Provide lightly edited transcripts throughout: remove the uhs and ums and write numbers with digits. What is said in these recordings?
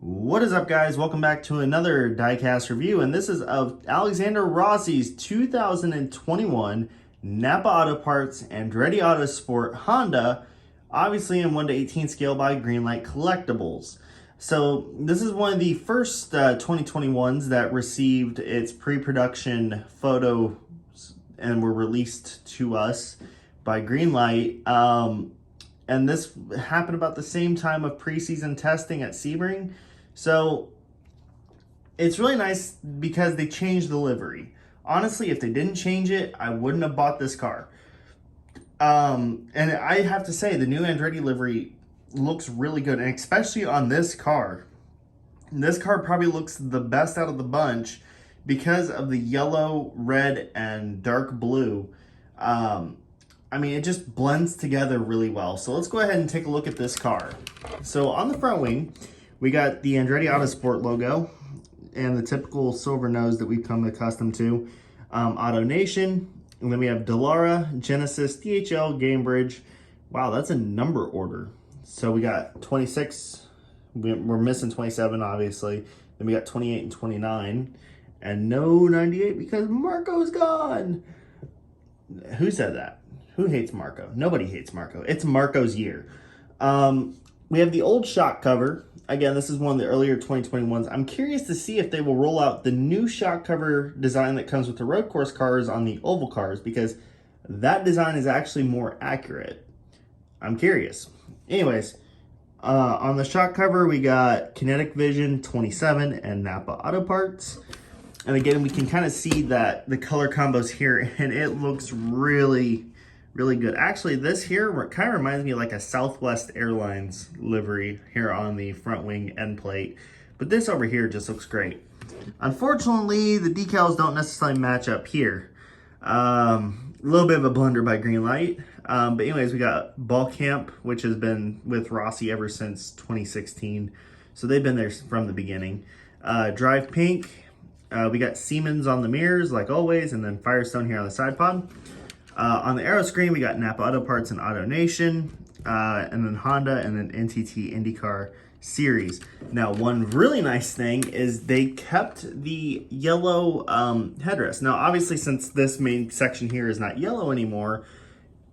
What is up, guys? Welcome back to another diecast review, and this is of Alexander Rossi's 2021 Napa Auto Parts Andretti Autosport Honda, obviously in 1:18 scale by Greenlight Collectibles. So this is one of the first 2021s that received its pre-production photos and were released to us by Greenlight. And this happened about the same time of preseason testing at Sebring. So it's really nice because they changed the livery. Honestly, if they didn't change it, I wouldn't have bought this car. And I have to say, the new Andretti livery looks really good, and especially on this car. This car probably looks the best out of the bunch because of the yellow, red, and dark blue. I mean, it just blends together really well. So let's go ahead and take a look at this car. So on the front wing, we got the Andretti Autosport logo and the typical silver nose that we've come accustomed to. Auto Nation, and then we have Dallara, Genesis, DHL, Gamebridge. Wow, that's a number order. So we got 26, we're missing 27 obviously. Then we got 28 and 29, and no 98 because Marco's gone. Who said that? Who hates Marco? Nobody hates Marco. It's Marco's year. We have the old shock cover. Again, this is one of the earlier 2021s. I'm curious to see if they will roll out the new shock cover design that comes with the road course cars on the oval cars, because that design is actually more accurate. I'm curious. Anyways, on the shock cover, we got Kinetic Vision 27 and Napa Auto Parts. And again, we can kind of see that the color combos here, and it looks really good. Actually, this here kind of reminds me of like a Southwest Airlines livery here on the front wing end plate. But this over here just looks great. Unfortunately, the decals don't necessarily match up here. A little bit of a blunder by Greenlight. But anyways, we got Ball Camp, which has been with Rossi ever since 2016. So they've been there from the beginning. Drive Pink. We got Siemens on the mirrors, like always, and then Firestone here on the side pod. On the aero screen, we got Napa Auto Parts and Auto Nation, and then Honda, and then NTT IndyCar Series. Now, one really nice thing is they kept the yellow headrest. Now, obviously, since this main section here is not yellow anymore,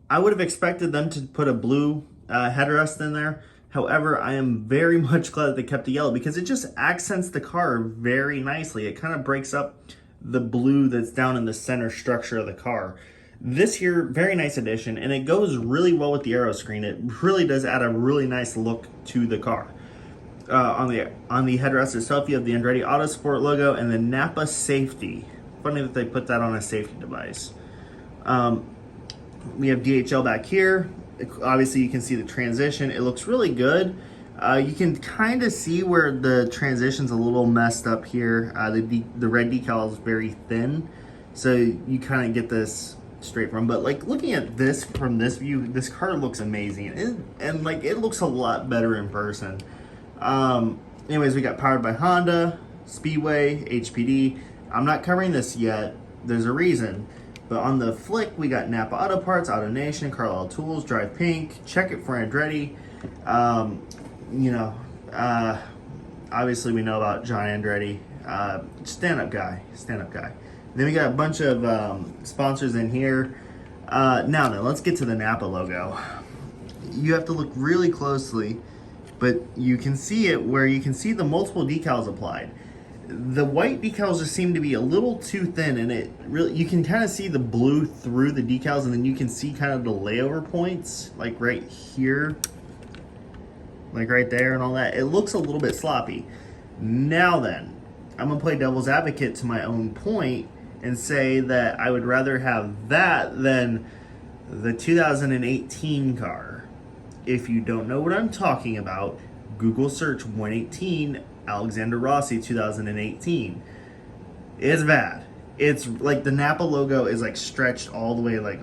I would have expected them to put a blue headrest in there. However, I am very much glad that they kept the yellow because it just accents the car very nicely. It kind of breaks up the blue that's down in the center structure of the car. This here, very nice addition, and it goes really well with the aero screen. It really does add a really nice look to the car. On the headrest itself, you have the Andretti Autosport logo and the Napa Safety. Funny that they put that on a safety device. We have DHL back here. Obviously, you can see the transition. It looks really good. You can kind of see where the transition's a little messed up here. The red decal is very thin, so you kind of get this straight from. But like looking at this from this view, this car looks amazing, and like it looks a lot better in person. Anyways, we got powered by Honda, Speedway, HPD. I'm not covering this yet. There's a reason. But on the flick, we got Napa Auto Parts, Auto Nation, Carlisle Tools, Drive Pink, Check It for Andretti. Obviously we know about John Andretti. Stand-up guy. Then we got a bunch of sponsors in here. Now then, let's get to the Napa logo. You have to look really closely, but you can see it where you can see the multiple decals applied. The white decals just seem to be a little too thin, and it really, you can kind of see the blue through the decals, and then you can see kind of the layover points, like right here, like right there and all that. It looks a little bit sloppy. Now then, I'm gonna play devil's advocate to my own point and say that I would rather have that than the 2018 car. If you don't know what I'm talking about, Google search 118 Alexander Rossi 2018. It's bad. It's like the Napa logo is like stretched all the way like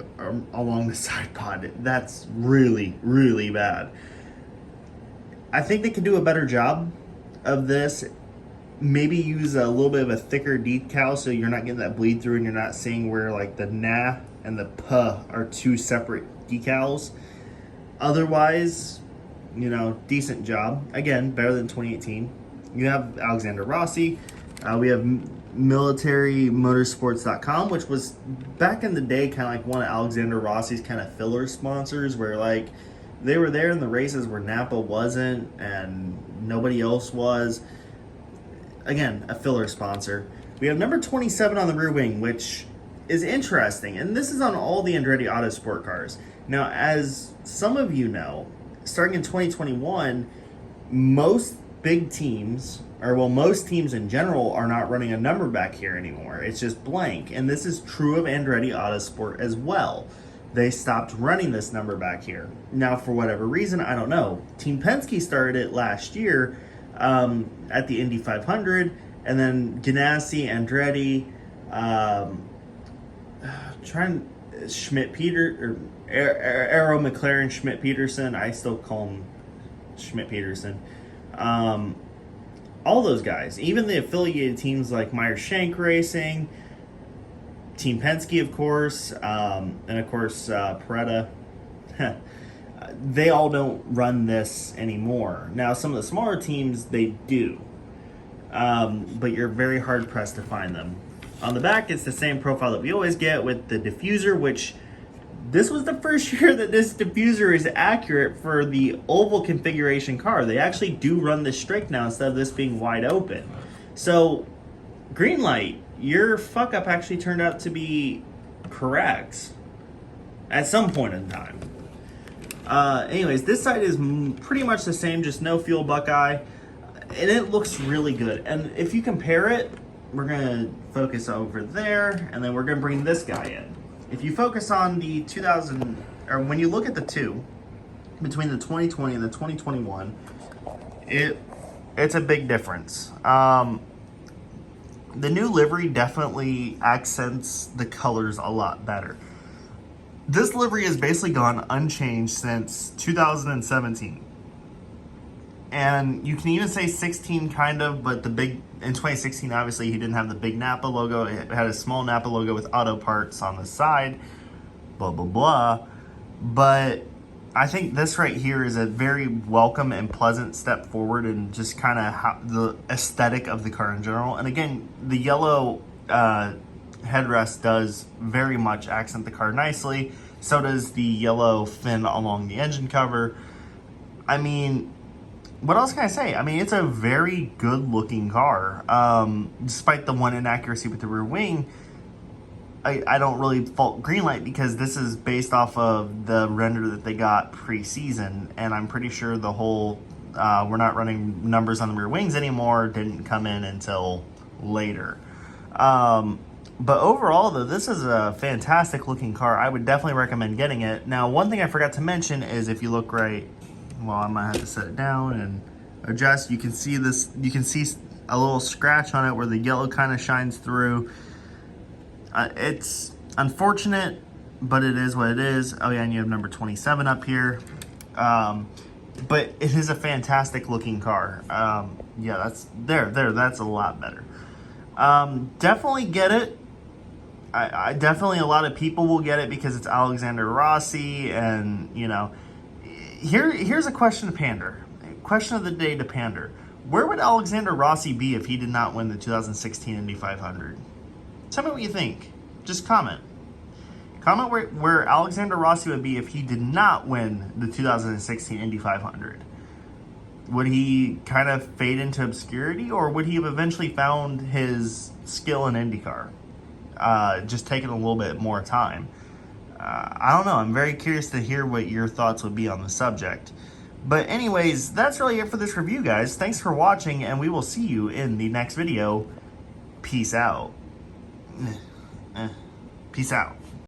along the side pod. That's really bad. I think they could do a better job of this. Maybe use a little bit of a thicker decal so you're not getting that bleed through and you're not seeing where like the na and the p are two separate decals. Otherwise, you know, decent job. Again, better than 2018. you have Alexander Rossi. We have militarymotorsports.com, which was back in the day kind of like one of Alexander Rossi's kind of filler sponsors, where like they were there in the races where Napa wasn't and nobody else was. Again, a filler sponsor. We have number 27 on the rear wing, which is interesting, and this is on all the Andretti Autosport cars. Now, as some of you know, starting in 2021, most big teams, or well, most teams in general, are not running a number back here anymore. It's just blank, and this is true of Andretti Autosport as well. They stopped running this number back here. Now, for whatever reason, I don't know. Team Penske started it last year at the Indy 500, and then Ganassi, Andretti, Arrow, McLaren, Schmidt-Peterson. I still call him Schmidt-Peterson. All those guys, even the affiliated teams like Meyer-Shank Racing, Team Penske, of course, and of course Peretta. They all don't run this anymore. Now, some of the smaller teams, they do. But you're very hard-pressed to find them. On the back, it's the same profile that we always get with the diffuser, which this was the first year that this diffuser is accurate for the oval configuration car. They actually do run this straight now instead of this being wide open. So, green light, your fuck-up actually turned out to be correct at some point in time. Anyways, this side is pretty much the same, just no fuel Buckeye, and it looks really good. And if you compare it, we're gonna focus over there, and then we're gonna bring this guy in. If you focus on the 2000, or when you look at the two, between the 2020 and the 2021, it's a big difference. The new livery definitely accents the colors a lot better. This livery has basically gone unchanged since 2017. And you can even say 16 kind of, but the big, in 2016, obviously, he didn't have the big Napa logo. It had a small Napa logo with auto parts on the side, blah, blah, blah. But I think this right here is a very welcome and pleasant step forward in just kind of the aesthetic of the car in general. And again, the yellow headrest does very much accent the car nicely. So does the yellow fin along the engine cover. I mean, what else can I say? I mean, it's a very good looking car. Despite the one inaccuracy with the rear wing, I don't really fault Greenlight because this is based off of the render that they got pre-season, and I'm pretty sure the whole we're not running numbers on the rear wings anymore didn't come in until later. But overall, though, this is a fantastic looking car. I would definitely recommend getting it. Now, one thing I forgot to mention is if you look right, well, I might have to set it down and adjust. You can see this, you can see a little scratch on it where the yellow kind of shines through. It's unfortunate, but it is what it is. Oh yeah, and you have number 27 up here. But it is a fantastic looking car. Yeah, that's that's a lot better. Definitely get it. I definitely, a lot of people will get it because it's Alexander Rossi, and you know, here's a question to pander. Question of the day to pander. Where would Alexander Rossi be if he did not win the 2016 Indy 500? Tell me what you think. Just comment. Comment where Alexander Rossi would be if he did not win the 2016 Indy 500. Would he kind of fade into obscurity, or would he have eventually found his skill in IndyCar? Just taking a little bit more time. I don't know. I'm very curious to hear what your thoughts would be on the subject. But anyways, that's really it for this review, guys. Thanks for watching, and we will see you in the next video. Peace out. Peace out.